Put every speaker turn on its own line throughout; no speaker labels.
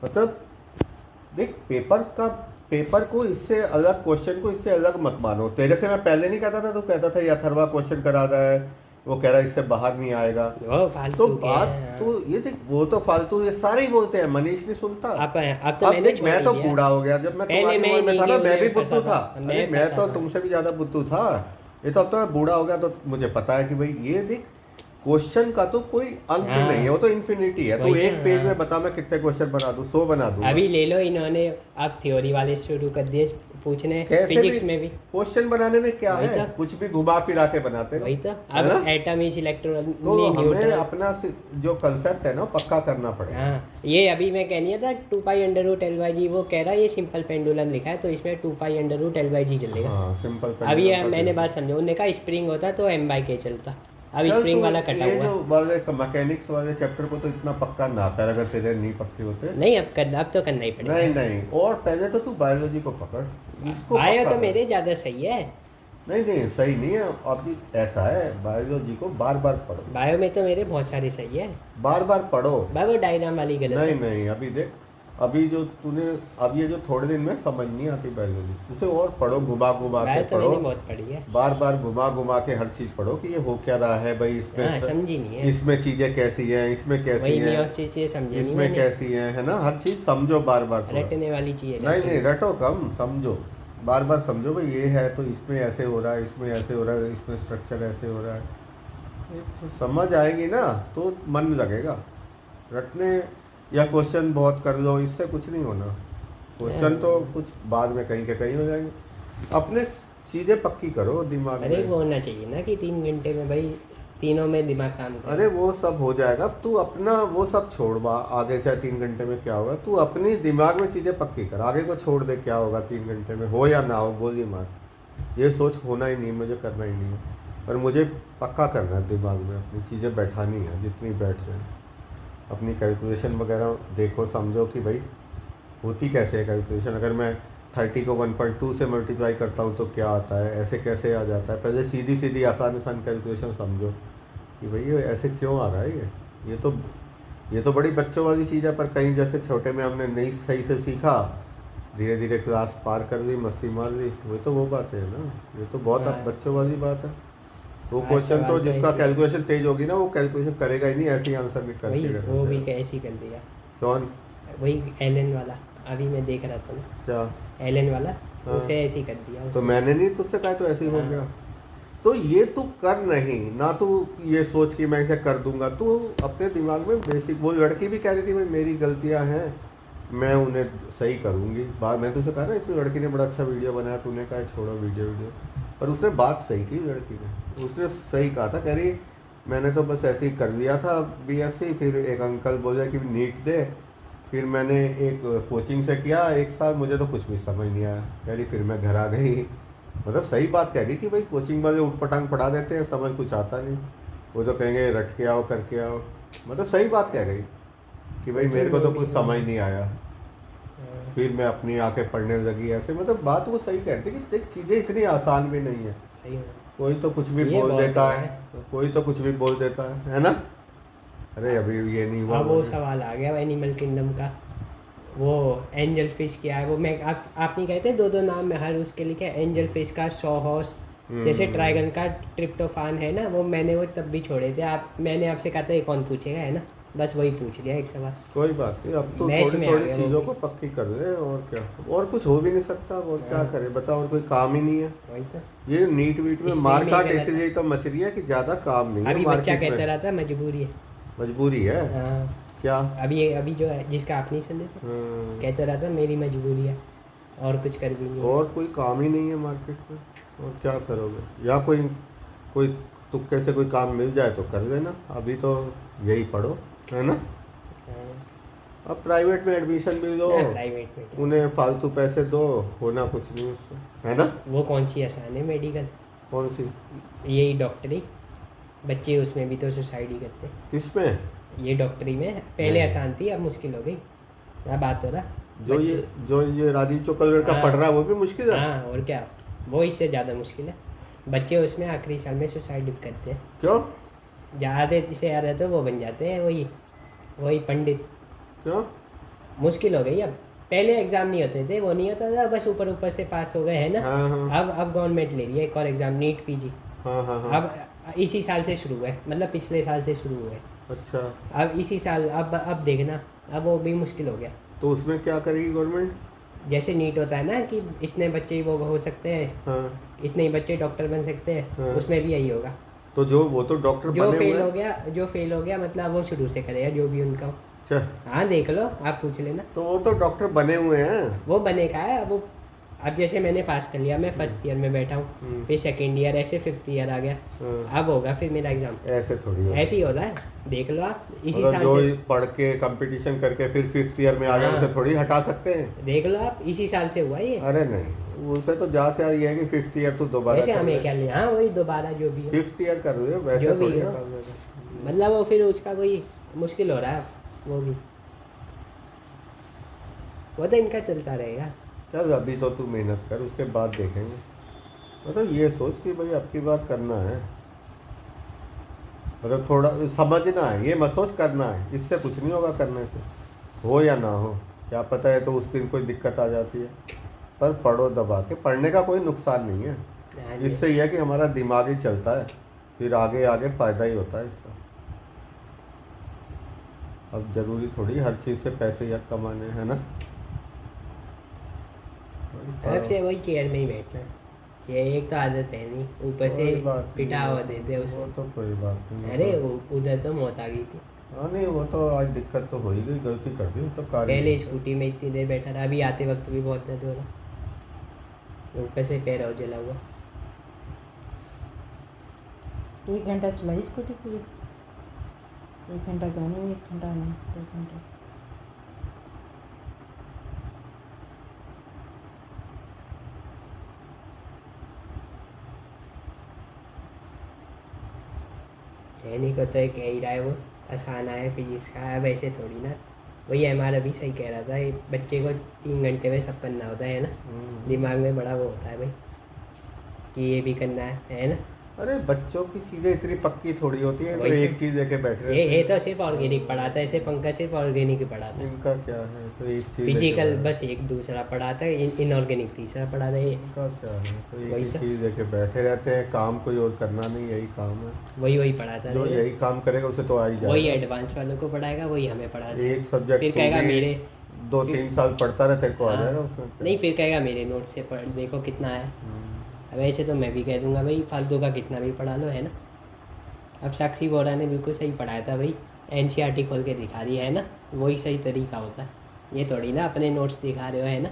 मतलब देख, पेपर को इससे अलग, क्वेश्चन को इससे अलग मत मानो। तेरे से मैं पहले नहीं कहता था, तो कहता था ये अथर्वा क्वेश्चन करा रहा है, वो कह रहा है इससे बाहर नहीं आएगा।
वो
तो
फालतू के
बात
हैं।
तो ये देख, वो तो फालतू ये सारे ही बोलते हैं, मनीष नहीं सुनता।
अब तो
अब
मैंने
देख,
छोड़
मैं
ही
तो
दिया।
बूढ़ा हो गया, जब मैं
पहले
तुम्हारी
मैं
उम्र में था ना,
नीगे
मैं भी
उन्हें फंसा
बुद्धू था। अरे
मैं
मैं
फंसा
तो
था।
तुमसे भी ज्यादा बुद्धू था। ये तो अब तो मैं बूढ़ा हो गया, तो मुझे पता है कि भाई ये देख, क्वेश्चन का तो कोई अंत ही नहीं है,
हाँ
वो तो इन्फिनिटी है। तू
वही तो।
एक पेज में
हाँ
बता, मैं कितने क्वेश्चन बना दूं, 100 बना दूंगा।
अभी ले लो, इन्होंने अब थ्योरी वाले शुरू कर दिए पूछने,
कैसे भी
फिजिक्स में भी।
क्वेश्चन बनाने में क्या
वही
है,
तो।
कुछ भी घुमा फिरा के बनाते रहो,
वही तो।
है
अब
ना।
एटम इज इलेक्ट्रॉन
तो हमें
न्यूट्रल।
अपना जो कंसेप्ट है ना, पक्का करना पड़ेगा।
हाँ ये अभी मैं कह नहीं था 2 pi under root L by G, वो कह रहा है ये सिंपल पेंडुलम लिखा है तो इसमें 2 pi under root L by G चलेगा।
हाँ, सिंपल
अभी
पेंडुलम का
मैंने
देख लो।
बात समझा, उन्होंने कहा स्प्रिंग होता तो M/K चलता, अब
चल तू
स्प्रिंग वाला कटा
ये
हुआ
जो
है।
वाले मैकेनिक्स वाले चैप्टर को तो इतना पक्का ना कर, अगर तेरे नहीं पक्के होते।
नहीं अब तो करना ही
नहीं
पड़ेगा।
नहीं, और पहले तो तू बायोलॉजी को पकड़, इसको
बायो
पक्का
तो
कर।
मेरे ज़्यादा सही है।
नहीं नहीं, सही नहीं है। अभी ऐसा है, बायोलॉजी को बार बार पढ़ो,
बायो में तो मेरे बहुत सारे सही है।
बार बार पढ़ो।
भाई वो डायग्राम वाली गलत
नहीं
है।
नहीं, अभी देख, अभी जो तूने, अब ये जो थोड़े दिन में समझ नहीं आती बायोलॉजी, उसे और पढ़ो, घुमा घुमा के
बायो तो
पढ़ो,
मैंने बहुत पढ़ी है।
बार बार घुमा घुमा के हर चीज़ पढ़ो कि ये हो क्या रहा है भाई,
हाँ
इसमें
समझी नहीं है।
इसमें चीज़ें कैसी हैं, इसमें कैसी
वही
हैं,
मियोसिस ये समझे नहीं
इसमें
मैंने।
कैसी है ना, हर चीज़ समझो बार बार थोड़ा।
रटने वाली चीज़
नहीं
रहती
नहीं,
है।
रटो कम, समझो, बार बार समझो भाई, ये है तो इसमें ऐसे हो रहा है, इसमें ऐसे हो रहा है, इसमें स्ट्रक्चर ऐसे हो रहा है। समझ आएगी ना तो मन लगेगा। रटने या क्वेश्चन बहुत कर लो, इससे कुछ नहीं होना। क्वेश्चन तो कुछ बाद में कहीं के कहीं हो जाएंगे। अपने चीज़ें पक्की करो दिमाग
अरे
में।
वो होना चाहिए ना कि 3 घंटे में भाई तीनों में दिमाग काम
अरे
करे।
वो सब हो जाएगा, तू अपना वो सब छोड़, आगे चाहे 3 घंटे में क्या होगा, तू अपनी दिमाग में चीज़ें पक्की कर, आगे को छोड़ दे, क्या होगा 3 घंटे में, हो या ना हो, गोली मार। ये सोच होना ही नहीं, मुझे करना ही नहीं है, पर मुझे पक्का करना है दिमाग में, अपनी चीज़ें बैठानी है जितनी बैठ जाए। अपनी कैलकुलेशन वगैरह देखो, समझो कि भाई होती कैसे है कैलकुलेशन। अगर मैं 30 को 1.2 से मल्टीप्लाई करता हूँ तो क्या आता है, ऐसे कैसे आ जाता है, पहले सीधी सीधी आसान आसान कैलकुलेशन समझो कि भाई ये ऐसे क्यों आ रहा है। ये तो बड़ी बच्चों वाली चीज़ है, पर कहीं जैसे छोटे में हमने नहीं सही से सीखा, धीरे धीरे क्लास पार कर ली, मस्ती मार ली, वो बात है ना। ये तो बहुत अब
हाँ
बच्चों वाली बात है। वो
आज
क्वेश्चन तो
सवाल तो
जिसका
ऐसे ही।
कैलकुलेशन तेज होगी ना, वो कैलकुलेशन करेगा ही नहीं, ऐसे ही आंसर
वही
निकलते
वो भी
रहना।
कैसे ही कर दिया।
कौन?
वही एलन वाला, अभी मैं देख रहा था ना,
क्या?
एलन वाला,
हाँ,
उसे ऐसे ही कर दिया
तो
उसने।
मैंने नहीं तुझसे कहा तो ऐसे ही हो
हाँ
गया। तो ये तू कर नहीं ना, तू ये सोच कि मैं इसे कर दूंगा। तू अपने दिमाग में बेसिक, वो लड़की भी कह रही थी भाई मेरी गलतियां हैं, मैं उन्हें सही करूंगी। बात मैं तुझसे कहा ना, इस लड़की ने बड़ा अच्छा वीडियो बनाया, तूने कहा छोड़ो वीडियो वीडियो, पर उसने बात सही की लड़की ने, उसने सही कहा था। कह रही मैंने तो बस ऐसे ही कर लिया था BSc, फिर एक अंकल बोले कि नीट दे, फिर मैंने एक कोचिंग से किया 1 साल, मुझे तो कुछ भी समझ नहीं आया। कह रही फिर मैं घर आ गई। मतलब सही बात कह गई कि भाई कोचिंग वाले उठपटांग पढ़ा देते हैं, समझ कुछ आता नहीं, वो तो कहेंगे रट के आओ करके आओ। मतलब सही बात कह गई कि भाई मेरे
कोचिंग
को
वो
तो
भी
कुछ समझ नहीं आया,
हाँ,
फिर मैं अपनी आके पढ़ने लगी ऐसे। मतलब बात वो सही कहती कि देख, चीज़ें इतनी आसान भी नहीं है।
सही है।
कोई तो कुछ भी
ये
बोल
बहुत
देता
वो
है,
है।
कोई तो कुछ भी बोल देता है ना। अरे अभी ये नहीं हुआ,
अब
वो
वो
नहीं।
सवाल आ गया एनिमल किंगडम का, वो एंजल फिश क्या है वो, मैं आप नहीं कहते दो दो नाम में हर उसके लिखे, एंजल फिश का सॉहॉर्स, जैसे
हम्म,
ट्राइगन का ट्रिप्टोफान है ना, वो मैंने वो तब भी छोड़े थे। मैंने आपसे कहा था ये कौन पूछेगा, है ना, बस वही पूछ लिया एक सवाल।
कोई बात नहीं, अब तो
मैच
थोड़ी
में आ
थोड़ी
गया वो
चीज़ों
भी।
को पक्की कर ले, और क्या। और कुछ हो भी नहीं सकता, और क्या
हाँ
करे बताओ, और कोई काम ही नहीं है।
वही तो।
ये नीट वीट में
हिस्ट्री
मार
में ही
काट
गलत है।
इसीलिए तो मच रही है कि ज़्यादा काम नहीं है
अभी बच्चा
मार्केट में।
कहता रहा था मजबूरी है।
मजबूरी है।
हाँ
क्या?
अभी जो है जिसका आप नहीं सुने थे,
हम्म,
कहता रहा था मेरी मजबूरी है और कुछ कर भी नहीं है।
और कोई काम ही नहीं है मार्केट में, और क्या करोगे। या कोई कोई तुक्के से कोई काम मिल जाए तो कर लेना, अभी तो यही पढ़ो, है ना।
हाँ,
अब प्राइवेट में एडमिशन भी लो,
ना प्राइवेट में क्या।
उन्हें फालतू पैसे दो, होना कुछ नहीं उससे, है ना।
वो कौन सी आसान है मेडिकल,
कौन सी?
यही डॉक्टरी, बच्चे उसमें भी तो सुसाइड ही करते।
किसमें?
ये डॉक्टरी में पहले
नहीं,
आसान थी, अब मुश्किल हो गई। क्या बात हो रहा
जो ये
बच्चे।
जो ये राजीव चोपड़ा लड़का
हाँ
पढ़ रहा है वो भी मुश्किल है।
हाँ और क्या, वो इससे ज़्यादा मुश्किल है। बच्चे उसमें आखिरी साल में सुसाइड करते हैं,
क्यों?
ज़्यादा से ज़्यादा तो वो बन जाते हैं वही वही पंडित।
क्यों?
मुश्किल हो गई अब। पहले एग्जाम नहीं होते थे, वो नहीं होता था, बस ऊपर ऊपर से पास हो गए है ना।
हाँ हाँ
अब गवर्नमेंट ले रही है एक और एग्जाम, नीट पीजी।
हाँ हाँ हाँ।
अब इसी साल से शुरू हुआ है, मतलब पिछले साल से शुरू हुआ है।
अच्छा,
अब इसी साल, अब देखना, अब वो भी मुश्किल हो गया।
तो उसमें क्या करेगी गवर्नमेंट?
जैसे नीट होता है ना कि इतने बच्चे ही वो हो सकते हैं,
हाँ
इतने ही बच्चे डॉक्टर बन सकते हैं,
हाँ।
उसमें भी यही होगा।
तो जो वो तो डॉक्टर
जो
बने हुए
फेल हो
हैं।
गया, जो फेल हो गया मतलब वो शुरू से करेगा जो भी उनका हो।
अच्छा,
हाँ देख लो, आप पूछ लेना।
तो वो तो डॉक्टर बने हुए हैं।
वो बने का है। अब वो, अब जैसे मैंने पास कर लिया, मैं फर्स्ट ईयर में बैठा हूँ,
हम्म,
फिर सेकेंड ईयर, ऐसे फिफ्थ ईयर आ गया,
हाँ,
अब होगा फिर मेरा एग्ज़ाम।
ऐसे थोड़ी होता
ऐसे
है।
ही होता है, देख लो आप, इसी
मतलब
साल
जो
से।
पढ़ के कंपटीशन करके फिर फिफ्थ ईयर में आ गया,
हाँ,
उसे थोड़ी हटा सकते हैं।
देख लो आप, इसी साल से हुआ ये।
अरे नहीं, उसे तो जा से ये है कि फिफ्थ ईयर तो दोबारा
वैसे
कर
हमें
ले।
क्या लिया, हाँ वही दोबारा जो भी हो,
फिफ्थ ईयर कर रहे हो, वैसे
जो भी
थोड़ी
हो,
हटा देगा।
मतलब वो फिर उसका वही मुश्किल हो रहा है वो भी, वो तो इनका चलता रहेगा।
चल अभी तो तू मेहनत कर, उसके बाद देखेंगे। मतलब ये सोच कि भाई अब की बार करना है, मतलब थोड़ा समझना है, ये मत सोच करना है, इससे कुछ नहीं होगा करने से, हो या ना हो क्या पता है, तो उस दिन कोई दिक्कत आ जाती है। पर पढ़ो दबा के, पढ़ने का कोई नुकसान नहीं है।
हाँ जी।
इससे यह है कि हमारा दिमाग ही चलता है, फिर आगे आगे फायदा ही होता है इसका। अब जरूरी थोड़ी हर चीज़ से पैसे या कमाने, है ना। वही
अब
पढ़ो।
से वही चेयर में ही बैठना है, ये एक तो आदत है नहीं, ऊपर से
कोई बात नहीं,
पिटा हुआ देते
वो
उसमें।
तो कोई बात नहीं, वो
अरे
तो।
उधर तो मौत आ गई थी।
हाँ नहीं, वो तो आज दिक्कत तो हो ही गई, गलती कर दी, वो तो कार ही
पहले
है।
स्कूटी में इतनी देर बैठा रहा, अभी आते वक्त भी बहुत दर्द हो रहा, ऊपर से पैर और जला हुआ।
1 घंटा चलाई स्कूटी पूरी, 1 घंटा जाने में, 1 घंटा आने में, 2 घंटे।
कहने को तो कह ही रहा है वो, आसान है फिजिक्स का, अब ऐसे थोड़ी ना। वही हमारा भी सही कह रहा था, ये बच्चे को 3 घंटे में सब करना होता है ना। दिमाग में बड़ा वो होता है भाई कि ये भी करना है ना।
अरे बच्चों की चीज़ें इतनी पक्की थोड़ी होती हैं, तो
वही तो।
एक चीज़ लेके बैठे रहते
ये
हैं।
तो सिर्फ ऑर्गेनिक पढ़ाता है, ऐसे पंकज सिर्फ ऑर्गेनिक ही पढ़ाता है।
इनका क्या है, तो एक चीज़ लेके
फिजिकल
बैठे।
बस एक दूसरा पढ़ाता है, इनऑर्गेनिक तीसरा पढ़ाता है।
इनका क्या है, तो एक
वही
ही
तो।
चीज़ लेके बैठे रहते हैं, काम कोई और करना नहीं, यही काम है।
वही पढ़ाता
जो
रहेगा,
यही काम करेगा उसे तो आ ही
वही
जाएगा।
एडवांस वालों को पढ़ाएगा, वही हमें पढ़ा देगा।
एक सब्जेक्ट
फिर
तू
कहेगा
भी
मेरे,
2-3 साल पढ़ता रहे, तेरे को आ
हाँ,
जाएगा उसमें क्या।
नहीं फिर कहेगा मेरे नोट से पढ़ देखो कितना है। अब ऐसे तो मैं भी कह दूंगा भाई फालतू का कितना भी पढ़ा लो, है ना। अब साक्षी बोरा ने बिल्कुल सही पढ़ाया था भाई, एनसीईआरटी खोल के दिखा दिया है ना, वही सही तरीका होता है। ये थोड़ी ना अपने नोट्स दिखा रहे हो, है ना।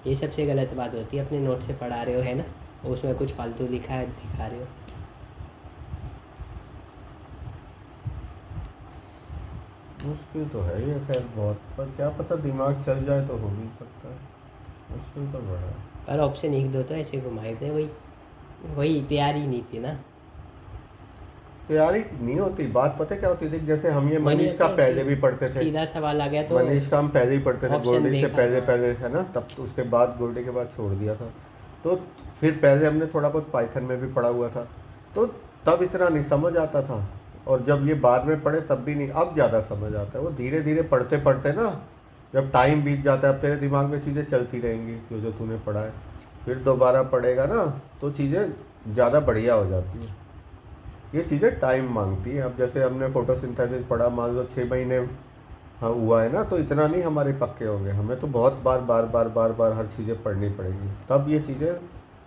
ये सबसे गलत बात होती है, अपने नोट से पढ़ा रहे हो, है ना, उसमें कुछ फालतू लिखा है दिखा रहे हो।
मुश्किल तो है ये खैर बहुत, पर क्या पता दिमाग चल जाए तो हो भी सकता है। मुश्किल तो बड़ा है।
पर ऑप्शन 1-2 तो ऐसे घुमाए थे, वही वही तैयारी नहीं थी ना।
तैयारी नहीं होती, बात पता है क्या होती थी, जैसे हम ये
वो नहीं
मनीष का
होता है
पहले
कि
भी पढ़ते थे।
सीधा सवाल आ गया तो
मनीष का हम पहले ही पढ़ते थे,
ऑप्शन
गोल्डी से
देखा,
पहले
हाँ।
पहले, है ना, तब तो उसके बाद गोल्डी के बाद छोड़ दिया था। तो फिर पहले हमने थोड़ा बहुत पाइथन में भी पढ़ा हुआ था, तो तब इतना नहीं समझ आता था, और जब ये बाद में पढ़े तब भी नहीं, अब ज़्यादा समझ आता है। वो धीरे धीरे पढ़ते पढ़ते ना, जब टाइम बीत जाता है, अब तेरे दिमाग में चीज़ें चलती रहेंगी जो जो तूने पढ़ा है, फिर दोबारा पढ़ेगा ना तो चीज़ें ज़्यादा बढ़िया हो जाती हैं। ये चीज़ें टाइम मांगती हैं। अब जैसे हमने फोटोसिंथेसिस पढ़ा, मान लो 6 महीने हाँ हुआ है ना, तो इतना नहीं हमारे पक्के होंगे, हमें तो बहुत बार बार बार बार बार हर चीज़ें पढ़नी पड़ेंगी, तब ये चीज़ें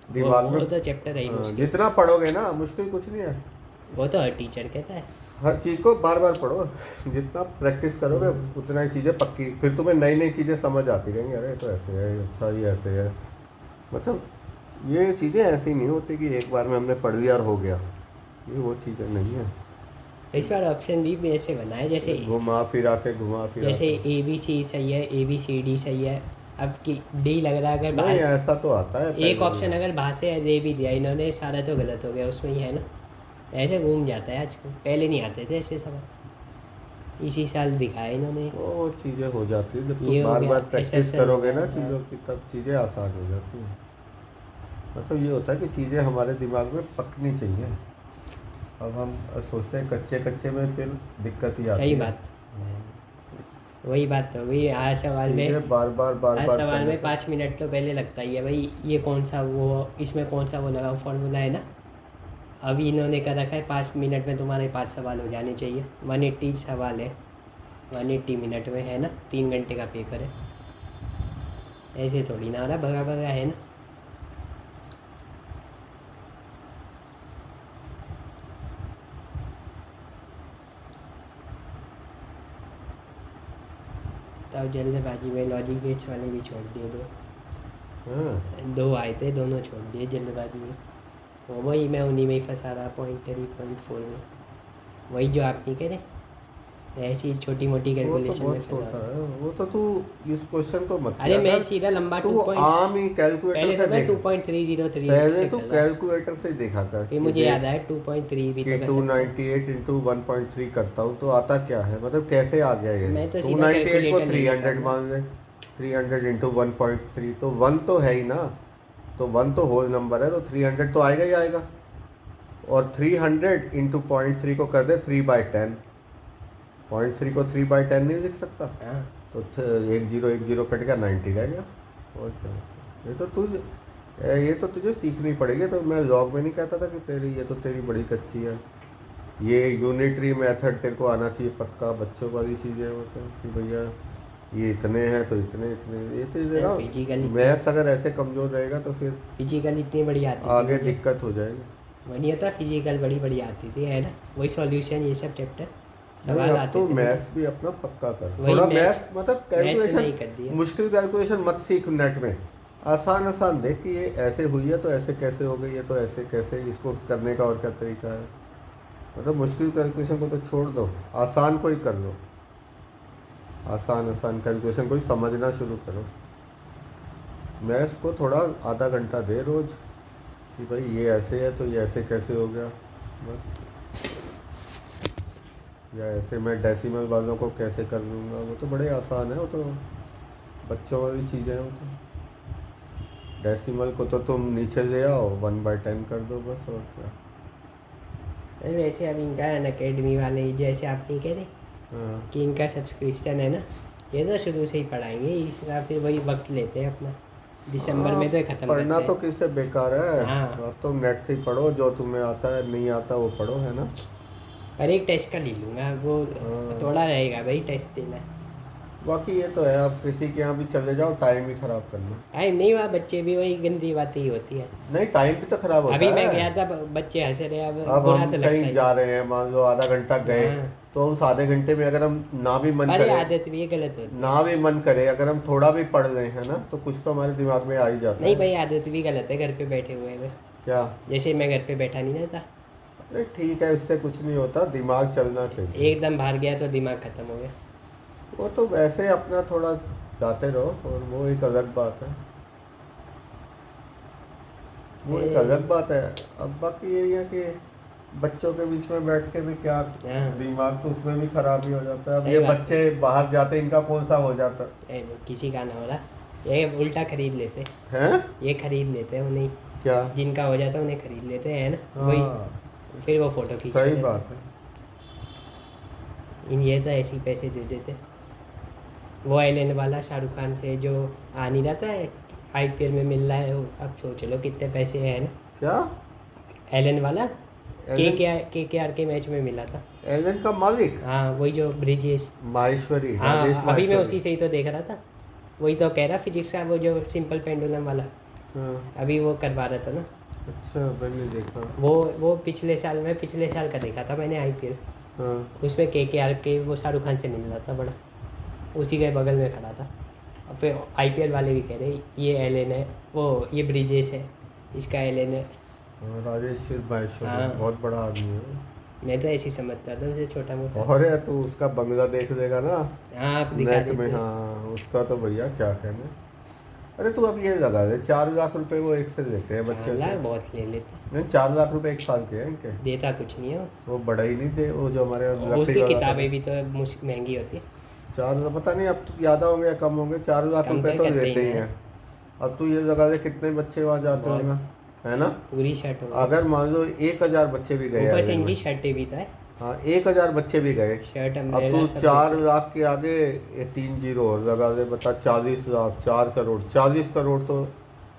दिमाग में।
वो तो चैप्टर है ही मुश्किल।
जितना पढ़ोगे ना, मुश्किल कुछ नहीं है।
वो तो हर टीचर कहता है।
हर चीज़ को बार बार पढ़ो, जितना प्रैक्टिस करोगे उतना ही चीज़ें पक्की, फिर तुम्हें नई नई चीज़ें समझ आती रहेंगी। अरे तो ऐसे है, अच्छा ये ऐसे है। मतलब ये चीज़ें ऐसी नहीं होती कि एक बार में हमने पढ़ लिया और हो गया, ये वो चीज़ें नहीं है।
इस बार ऑप्शन भी ऐसे बनाए जैसे
घुमा फिरा के, घुमा फिरा
जैसे
के।
ABC सही है, ABCD सही है, अब की डी लग रहा है अगर
नहीं,
बाहर
ऐसा तो आता है
एक
पहले
ऑप्शन
भी।
अगर बाहर से दे भी दिया इन्होंने, सारा तो गलत हो गया उसमें ही, है ना। ऐसे घूम जाता है आजकल, पहले नहीं आते थे ऐसे सवाल, इसी साल दिखाया इन्होंने।
वो चीज़ें हो जाती है, जब
ये
तुम
हो
बार
गया,
बार प्रैक्टिस
SSL
करोगे
हो
ना
गया,
चीज़ों की, तब चीज़ें आसान हो जाती हैं। मतलब ये होता है कि चीज़ें हमारे दिमाग में पकनी चाहिए। अब हम सोचते हैं कच्चे कच्चे में, फिर दिक्कत ही आती
सही
है।
बात। वही बात तो वही हर सवाल में,
ठीक है, बार बार
हर सवाल
करने
में
से-
5 मिनट तो पहले लगता ही है भाई, ये कौन सा वो, इसमें कौन सा वो लगा फॉर्मूला है ना। अभी इन्होंने कर रखा है 5 मिनट में तुम्हारे 5 सवाल हो जाने चाहिए। 180 सवाल है, 180 मिनट में है ना, 3 घंटे का पेपर है। ऐसे थोड़ी ना आ रहा भगा भगा है ना। बताओ, जल्दबाजी में लॉजिक गेट्स वाले भी छोड़ दिए दो।
हाँ,
2 आए थे, दोनों छोड़ दिए जल्दबाजी में। वही मैं उन्हीं में ही फंसा रहा, 0.3 0.4 में। वही जो आप नहीं कह रहे, ऐसी छोटी मोटी
वो तो
कैलकुलेशन में
बहुत
फंसा
छोटा
रहा।
है, वो तो तू इस क्वेश्चन को मत
अरे
किया
मैं
कर।
सीधा लंबा
तू
2 पॉइंट,
आम ही कैलकुलेटर
पहले
से
तो मैं
देख,
2.303
पहले
से
तू
कर रहा,
कैलकुलेटर से ही देखा कर
फिर
कि
मुझे याद
देख
आया 2.3 भी
कि
तो कर सकते हैं।
298 इंटू 1.3 करता हूँ तो आता क्या है, मतलब कैसे आ गया ये।
मैं तो सीधा
298 को
कैलकुलेटर ले लेता
300
हूँ ना।
मान ले, 300 इंटू 1.3 तो 1 तो है ही ना, तो 1 तो होल नंबर है, तो 300 तो आएगा ही आएगा। और 300 इंटू 0.3 को कर दे 3/10, 0.3 को 3/10 नहीं लिख सकता,
हाँ,
तो 1 0 कट गया, 90 रह गया। और क्या, ये तो तुझे सीखनी पड़ेगी। तो मैं लॉग में नहीं कहता था कि तेरी ये तो तेरी बड़ी कच्ची है। ये यूनिटरी मेथड तेरे को आना चाहिए पक्का, बच्चों वाली चीज़ें वो तो कि भैया ये इतने हैं तो इतने इतने, ये तो जरा
फिजिकल
मैथ्स अगर ऐसे कमज़ोर रहेगा तो फिर
फिजिकल इतनी बड़ी आती थी
आगे
मुझे।
दिक्कत हो जाएगी।
बढ़िया था फिजिकल, बड़ी बड़ी आती थी है ना। वही सॉल्यूशन ये सब चैप्टर
नहीं,
सवाल
अब
आते
तो
थे मुझे।
मैथ्स भी अपना पक्का कर,
वही
थोड़ा
मैथ्स,
मैथ्स मतलब
मैथ्स नहीं
कैलकुलेशन,
कर दिया।
मुश्किल कैलकुलेशन मत सीख नेट में। आसान आसान देख कि ये ऐसे हुई है तो ऐसे कैसे हो गई है, तो ऐसे कैसे, इसको करने का और क्या तरीका है। मतलब मुश्किल कैलकुलेशन को तो छोड़ दो, आसान को ही कर लो। आसान आसान कैलकुलेशन को ही समझना शुरू करो। मैथ्स को थोड़ा आधा घंटा दे रोज कि भाई ये ऐसे है तो ये ऐसे कैसे हो गया बस। या ऐसे मैं डेसिमल वालों को कैसे कर लूँगा, वो तो बड़े आसान है, वो तो बच्चों वाली चीज़ें हैं। वो तो डेसिमल को तो तुम नीचे ले आओ 1/10 कर दो बस, और क्या।
अरे वैसे अब इनका है ना अकेडमी वाले, जैसे आप नहीं कह रहे
हाँ,
कि इनका सब्सक्रिप्शन है ना, ये तो शुरू से ही पढ़ाएंगे, इसका फिर वही वक्त लेते हैं अपना, दिसंबर में तो ये ख़त्म
पढ़ना
करते
तो
हैं।
किससे बेकार है।
हाँ,
अब तो नेट से ही पढ़ो, जो तुम्हें आता है नहीं आता वो पढ़ो, है ना।
पर एक टेस्ट का ले लूँगा, वो
हाँ।
थोड़ा रहेगा भाई टेस्ट देना।
बाकी ये तो है, आप किसी के यहाँ भी चले जाओ टाइम ही खराब करना।
टाइम नहीं हुआ, बच्चे भी वही गंदी बातें ही होती है।
नहीं, टाइम भी तो खराब होता
अभी
है।
मैं गया था, बच्चे हंस रहे, अब
अब
बुरा
हम
तो लगता
कहीं
ही।
जा रहे हैं, मान लो आधा घंटा गए,
हाँ,
तो उस आधे घंटे में अगर हम ना भी मन
अरे
करे,
आदत भी ये गलत होती है।
ना भी मन करे, अगर हम थोड़ा भी पढ़ लें, है ना, तो कुछ तो हमारे दिमाग में आ ही जाता
नहीं
है।
भाई, आदत भी गलत है, घर पे बैठे हुए हैं बस।
क्या,
जैसे मैं घर पे बैठा नहीं रहता,
अरे ठीक है, इससे कुछ नहीं होता, दिमाग चलना चाहिए।
एकदम बाहर गया तो दिमाग खत्म हो गया।
वो तो वैसे अपना थोड़ा जाते रहो, और वो एक अलग बात है, वो एक अलग बात है। अब बाकी यही है कि बच्चों के बीच में बैठ के भी क्या,
हाँ।
दिमाग तो उसमें भी खराब ही हो जाता है। अब
सही
ये
बात है।
बच्चे बाहर जाते, इनका कौन सा हो जाता
वो किसी का ना हो रहा, ये उल्टा खरीद लेते,
है।
ये खरीद लेते हैं उन्हें,
क्या,
जिनका हो जाता है उन्हें खरीद लेते हैं ना। वही
हाँ,
फिर वो फ़ोटो खींचते
सही
रहते
बात है।
हैं। ये तो ऐसे ही पैसे दे देते। वो एलन वाला शाहरुख खान से जो आ नहीं रहता है, IPL में मिल रहा है, अब सोच लो कितने पैसे हैं ना।
क्या,
एलन वाला
एलन,
KKR के मैच में मिला था।
एलन का मालिक
हाँ, वही जो ब्रिजेश।
माहेश्वरी,
हाँ,
राजेश
अभी मैं
माहेश्वरी।
उसी से ही तो देख रहा था। वही तो कह रहा फिजिक्स का, वो जो सिंपल पेंडुलम वाला,
हाँ,
अभी वो करवा रहा था ना।
अच्छा, मैंने देखा।
वो पिछले साल का देखा था मैंने IPL।
हाँ,
उसमें KKR के वो शाहरुख खान से मिल रहा था बड़ा, उसी के बगल में खड़ा था। अब फिर IPL वाले भी कह रहे ये एलन है, वो ये ब्रिजेश है, इसका एलन है।
राजेश माहेश्वरी
हाँ।
बहुत बड़ा आदमी है।
मैं तो ऐसे ही समझता था उसे, छोटा मोटा।
और है तो उसका बंगला देख लेगा ना
हाँ, आप दिखा
नेट
देते
में।
हैं।
हाँ, उसका तो भैया क्या कहने। अरे तू अब ये लगा दे, 4 लाख रुपए वो एक से लेते हैं बच्चे
ला
से।
बहुत ले लेते,
नहीं, 4 लाख रुपए एक साल के हैं इनके।
देता कुछ नहीं है
वो बड़ा ही नहीं थे, वो जो हमारे
वो।
लकड़ी
उसकी
वाला था।
किताबें भी तो महंगी होती है।
4, पता नहीं अब तो ज़्यादा होंगे या कम होंगे, 4 लाख
कम
रुपए
तो
तो
करते ही
लेते ही
हैं।
हैं। अब तू ये लगा दे कितने बच्चे वहाँ जाते
बहुत।
होंगे, है ना।
पूरी शर्ट हो गई।
अगर मान लो 1000 बच्चे भी गए
ऊपर से
आगे में,
इनकी शर्टें भी तो है।
हाँ 1,000 बच्चे भी गए।
शर्ट
अब
अम्ब्रेला
तू
सब
4 लाख के आगे ये 3 जीरो और लगा दे, बता 40 लाख, 4 करोड़, 40 करोड़ तो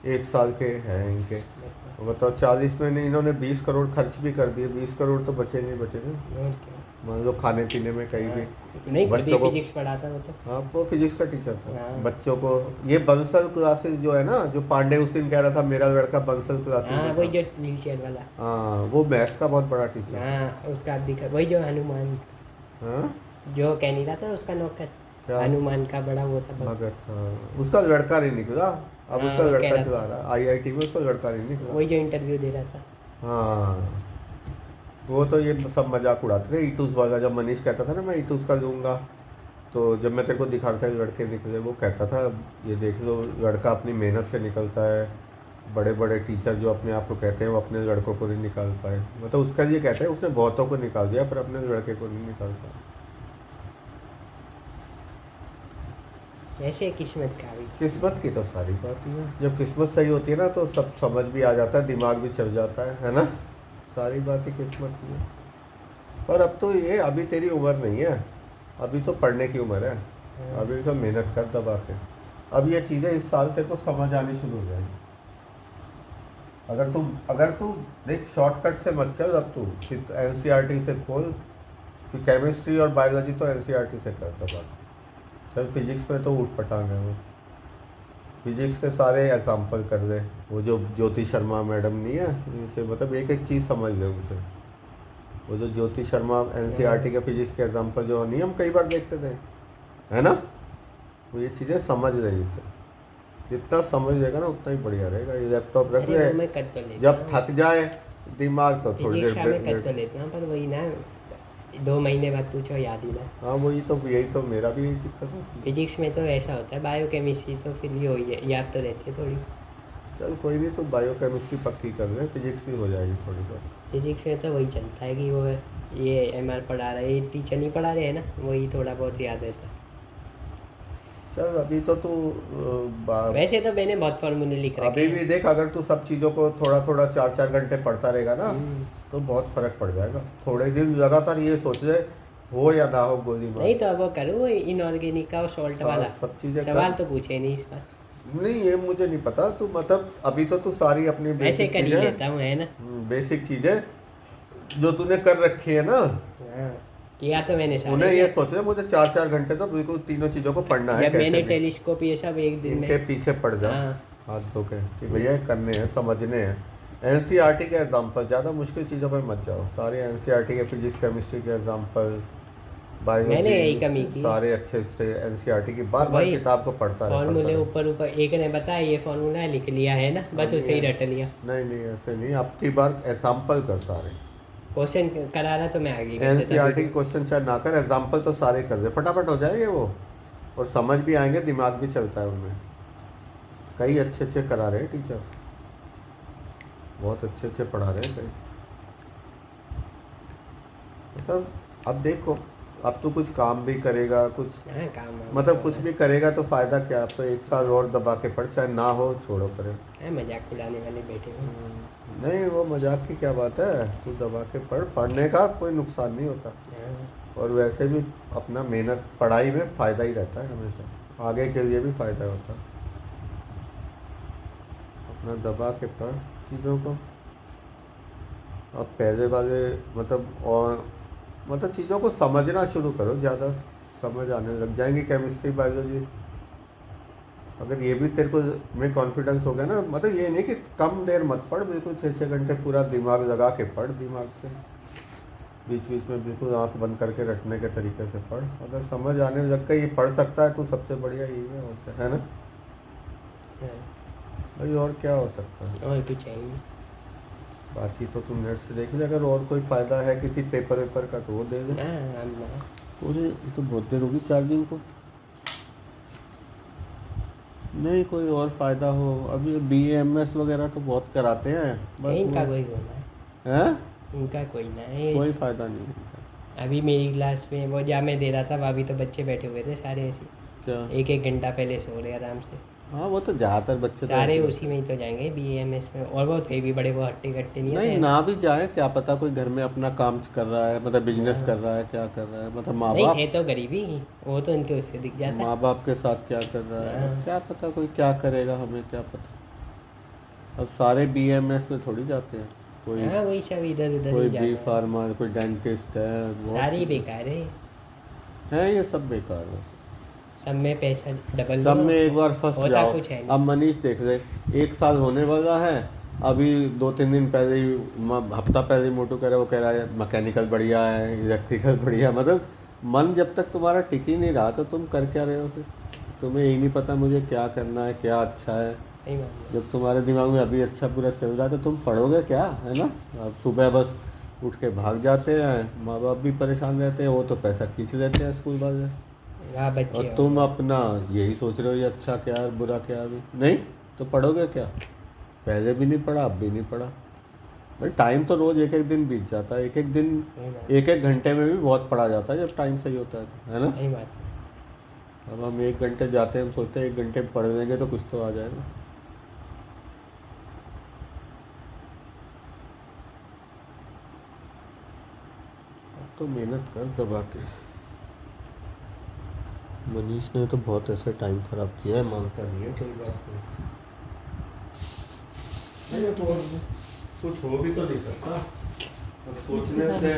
एक साल के हैं इनके।
देखो,
तो बताओ 40 में नहीं, इन्होंने 20 करोड़ खर्च भी कर दिए, 20 करोड़ तो बचे नहीं बचे ना,
और क्या।
मान लो खाने पीने में कहीं भी।
हाँ, नहीं खुद ही
बच्चों को,
फिजिक्स पढ़ाता वो तो।
हाँ वो फिजिक्स का टीचर था।
हाँ।
बच्चों को ये बंसल क्लासेस जो है ना, जो पांडे उस दिन कह रहा था मेरा लड़का बंसल क्लासेस
हाँ
में
वही
था।
जो व्हील चेयर वाला।
हाँ वो मैथ्स का बहुत बड़ा टीचर था।
हाँ उसका दिखा वही जो हनुमान,
हाँ
जो कह नहीं रहा था उसका नौकर,
क्या
हनुमान का बड़ा वो था
भगत था, उसका लड़का नहीं निकला। अब
हाँ,
उसका
वो कह
लड़का
रहा
चला
था।
रहा है आईआईटी में, उसका लड़का नहीं निकला।
वही जो इंटरव्यू दे रहा था।
हाँ वो तो ये सब मजाक उड़ाते थे ईटूस वाला, जब मनीष कहता था ना मैं ईटूस का लूँगा, तो जब मैं तेरे को दिखाता है लड़के निकले, वो कहता था ये देख लो लड़का अपनी मेहनत से निकलता है, बड़े बड़े टीचर जो अपने आप को कहते हैं वो अपने लड़कों को नहीं निकाल पाए, मतलब उसका ये कहता है उसने बहुतों को निकाल दिया पर अपने लड़के को नहीं निकाल पाया।
कैसे किस्मत का भी।
किस्मत की तो सारी बात ही है, जब किस्मत सही होती है ना तो सब समझ भी आ जाता है, दिमाग भी चल जाता है ना, सारी बात ही किस्मत की है। पर अब तो ये अभी तेरी उम्र नहीं है, अभी तो पढ़ने की उम्र है, अभी तो मेहनत कर दबा के। अब ये चीज़ें इस साल तेरे को समझ आनी शुरू हो जाएगी। अगर तू देख शॉर्टकट से मत चल, अब तू एनसीईआरटी से खोल, फिर केमिस्ट्री और बायोलॉजी तो एनसीईआरटी से कर दबा। चल फिजिक्स में तो ऊट पटांग है वो, फिजिक्स के सारे एग्जाम्पल कर दे, वो जो ज्योति शर्मा मैडम नहीं है इसे, मतलब एक एक चीज़ समझ ले उसे, वो जो ज्योति शर्मा एनसीईआरटी के फिजिक्स के एग्जाम्पल जो नहीं हम कई बार देखते थे, है ना, वो ये चीज़ें समझ रही इसे, जितना समझ लेगा ना उतना ही बढ़िया रहेगा। ये लैपटॉप रख
अरे
ले,
वो मैं कर तो लेता
जब
हूँ,
थक जाए दिमाग तो थोड़ी
फिजिक्स का
देर
मैं कर तो
बैठ।
लेता हूँ, पर वही ना 2 महीने बाद पूछो याद ही ना।
हाँ वही तो, यही तो मेरा भी यही दिक्कत होती है।
फिजिक्स में तो ऐसा होता है, बायो केमिस्ट्री तो फिर भी वही है, याद तो रहती है थोड़ी।
चल कोई नहीं, तो बायो केमिस्ट्री पक्की कर ले, फिजिक्स भी हो जाएगी थोड़ी बहुत।
फिजिक्स में तो वही चलता है कि वो ये एमआर पढ़ा रहा है, ये टीचर नहीं पढ़ा रहे हैं ना, वही थोड़ा बहुत याद रहता है।
चल अभी तो तू
वैसे तो मैंने बहुत फॉर्मूले लिख रखे
अभी भी
हैं।
देख, अगर तू सब चीज़ों को थोड़ा थोड़ा 4-4 घंटे पढ़ता रहेगा ना तो बहुत फर्क पड़ जाएगा। थोड़े दिन लगातार ये सोच ले हो या ना हो गोली मार,
नहीं तो अब वो करूँ इनऑर्गेनिक का सॉल्ट वाला,
सब चीज़ें
सवाल
कर।
तो पूछे नहीं इस बार।
नहीं ये मुझे नहीं पता, तू मतलब अभी तो तू सारी अपनी
वैसे
बेसिक
कर ही लेता हूँ, है ना।
बेसिक चीज़ें जो तूने कर रखी है ना,
हाँ किया तो मैंने सारे
उन्हें ये
किया।
सोच ले मुझे 4-4 घंटे तो बिल्कुल तीनों चीज़ों को पढ़ना है,
जब मैंने
कैसे भी
टेलीस्कोप ये सब एक दिन
इनके
में।
पीछे पड़ जा
हाँ
हाथ धो के कि भैया ये करने हैं, समझने हैं। एनसीईआरटी के एग्जाम्पल, ज़्यादा मुश्किल चीज़ों पे मत जाओ, सारे एनसीईआरटी के फिजिक्स केमिस्ट्री के एग्जाम्पल,
मैंने यही
बायोलॉजी,
कमी की।
सारे अच्छे से एनसीईआरटी की बार बार
वही
किताब को पढ़ता
फॉर्मूले
रहे।
ऊपर ऊपर एक ने बताया ये फॉर्मूला है, लिख लिया है ना, बस उसे ही रट लिया।
नहीं नहीं ऐसे नहीं, अब की बार एग्जाम्पल कर सारे,
क्वेश्चन करा रहा तो मैं आगे कर देता
एनसीईआरटी के
वीडियो।
क्वेश्चन चाहे ना कर, एग्जाम्पल तो सारे कर दे, फटाफट हो जाएंगे वो, और समझ भी आएंगे, दिमाग भी चलता है उनमें। कई अच्छे अच्छे करा रहे हैं टीचर, बहुत अच्छे अच्छे पढ़ा रहे हैं कई। मतलब अब देखो, अब तो कुछ काम भी करेगा, कुछ
हाँ काम वाम
मतलब
तो
कुछ
होगा।
भी करेगा तो फायदा क्या, अब तो 1 साल और दबा के पढ़, चाहे ना हो छोड़ो करे।
हाँ मजाक उड़ाने वाले बैठे हुए।
नहीं वो मजाक की क्या बात है, तू दबा के पढ़, पढ़ने का कोई नुकसान नहीं होता,
हाँ
और वैसे भी अपना मेहनत पढ़ाई में फ़ायदा ही रहता है हमेशा, आगे के लिए भी फ़ायदा होता है। अपना दबा के पढ़ चीज़ों को। अब पहले वाले मतलब और मतलब चीज़ों को समझना शुरू करो, ज़्यादा समझ आने लग जाएंगी केमिस्ट्री बायोलॉजी। अगर ये भी तेरे को में कॉन्फिडेंस हो गया ना, मतलब ये नहीं कि कम देर मत पढ़, बिल्कुल 6-6 घंटे पूरा दिमाग लगा के पढ़, दिमाग से बीच बीच में बिल्कुल आंख बंद करके रटने के तरीके से पढ़। अगर समझ आने लग के ये पढ़ सकता है तो सबसे बढ़िया यही है, और क्या है ना
हाँ,
भाई, और क्या हो सकता है।
और कुछ है ही नहीं।
बाकी तो तुम नेट से देख ले, अगर और कोई फ़ायदा है किसी पेपर वेपर का तो वो दे दे।
हाँ हम ना
पूरे तो बहुत देर होगी चार्जिंग को, नहीं कोई और फ़ायदा हो। अभी BAMS वगैरह तो बहुत कराते हैं, बस
इनका
वो
कोई होना है,
है,
इनका कोई ना है।
कोई फ़ायदा नहीं है इनका।
अभी मेरी क्लास में वो जा मैं दे रहा था, अभी तो बच्चे बैठे हुए थे सारे ऐसे
क्या
एक एक घंटा पहले सो रहे आराम से।
हाँ वो तो ज़्यादातर बच्चे तो
सारे
ऐसे
उसी में ही तो जाएंगे BAMS में। और वो थे भी बड़े, वो हट्टे कट्टे नहीं
नहीं
होते।
ना भी जाए, क्या पता कोई घर में अपना काम कर रहा है, मतलब बिजनेस
हाँ।
कर रहा है, क्या कर रहा है, मतलब माँ
नहीं
बाप
थे तो गरीबी, वो तो उनके उससे दिख जाता।
माँ बाप के साथ क्या कर रहा है,
हाँ।
क्या पता कोई क्या करेगा, हमें क्या पता। अब सारे BMS में थोड़ी जाते हैं, कोई
हाँ वही सब इधर उधर
कोई
ही
बी
जाते हैं।
फार्मा, कोई डेंटिस्ट है, बहुत
सारी
चीज़ें
बेकार है,
हैं, ये सब बेकार है।
सब में पैसा डबल
सब
लो,
में एक बार फंस
होता
जाओ।
कुछ है
अब
नहीं।
मनीष देख ले, 1 साल होने वाला है, अभी 2-3 दिन पहले ही हफ्ता पहले ही मोटू कह रहा है, वो कह रहा है मैकेनिकल बढ़िया है, इलेक्ट्रिकल बढ़िया, मतलब मन जब तक तुम्हारा टिक ही नहीं रहा तो तुम कर क्या रहे हो फिर? तुम्हें यही नहीं पता मुझे क्या करना है, क्या अच्छा है।
सही बात है।
जब तुम्हारे दिमाग में अभी अच्छा पूरा चल रहा है तो तुम पढ़ोगे क्या, है ना? अब सुबह बस उठ के भाग जाते हैं, माँ बाप भी परेशान रहते हैं, वो तो पैसा खींच लेते हैं स्कूल वाले।
वहाँ बच्चे
और
हो
तुम
गए।
अपना यही सोच रहे हो ये अच्छा क्या है बुरा क्या है, अभी नहीं तो पढ़ोगे क्या? पहले भी नहीं पढ़ा, अब भी नहीं पढ़ा। भाई टाइम तो रोज एक एक दिन बीत जाता है, एक एक दिन
सही बात,
एक एक घंटे में भी बहुत पढ़ा जाता है जब टाइम सही होता है तो, है ना?
सही बात।
अब हम 1 घंटे जाते हैं, हम सोचते हैं 1 घंटे में पढ़ लेंगे तो कुछ तो आ जाएगा। अब तो मेहनत कर दबा के। मनीष ने तो बहुत ऐसे टाइम खराब किया है, मानता नहीं है कोई बात को। नहीं तो कुछ हो भी तो नहीं सकता, अब
कुछ के
सोचने
साथ
से